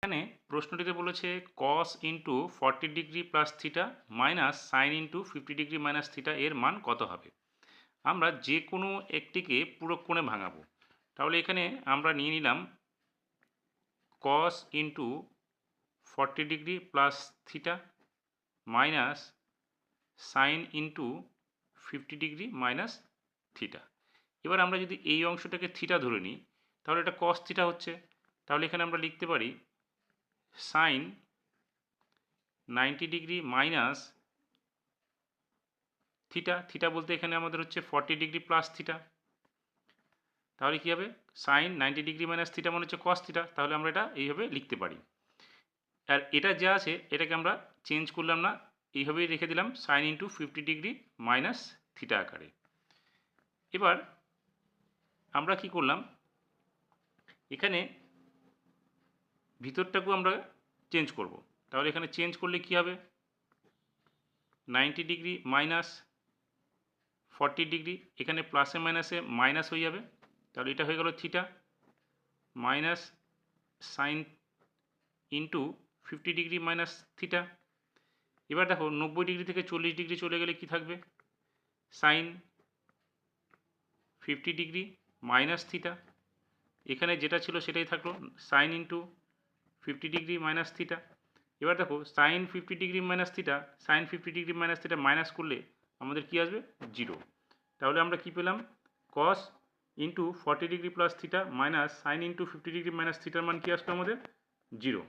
এখানে প্রশ্নটিতে বলেছে cos into 40 degree plus theta minus sine into 50 degree minus theta এর মান কত হবে। আমরা যে কোনো একটিকে পূরক কোণে ভাঙাবো। তাহলে এখানে আমরা নিয়ে নিলাম cos into 40 degree plus theta minus sine into 50 degree minus theta. এবার আমরা যদি এই অংশটাকে থিটা ধরে নিই তাহলে এটা কস থিটা হচ্ছে। তাহলে এখানে আমরা লিখতে পারি sine 90 degree minus theta, theta বলতে এখানে আমাদের হচ্ছে 40 ডিগ্রি প্লাস থিটা। তাহলে কী হবে, সাইন 90 ডিগ্রি মাইনাস থিটা মানে হচ্ছে কস থিটা। তাহলে আমরা এটা এইভাবে লিখতে পারি। আর এটা যা আছে এটাকে আমরা চেঞ্জ করলাম না, এইভাবেই রেখে দিলাম sign into 50 degree minus theta আকারে। এবার আমরা কি করলাম, এখানে ভিতরটাকেও আমরা চেঞ্জ করব। তাহলে এখানে চেঞ্জ করলে কি হবে, 90 ডিগ্রি মাইনাস 40 ডিগ্রি, এখানে প্লাসে মাইনাসে মাইনাস হয়ে যাবে। তাহলে এটা হয়ে গেল theta minus sine into 50 degree minus theta. এবার দেখো 90 ডিগ্রি থেকে 40 ডিগ্রি চলে গেলে কি থাকবে, সাইন 50 ডিগ্রি মাইনাস থিটা। এখানে যেটা ছিল সেটাই থাকলো, sine into 50 degree minus theta. এবার দেখো sine 50 degree minus theta, sine 50 degree minus theta minus করলে আমাদের কি আসবে, 0। তাহলে আমরা কি পেলাম, cos into 40 degree plus theta minus sine into 50 degree minus থিটার মান কি আসলো আমাদের, 0।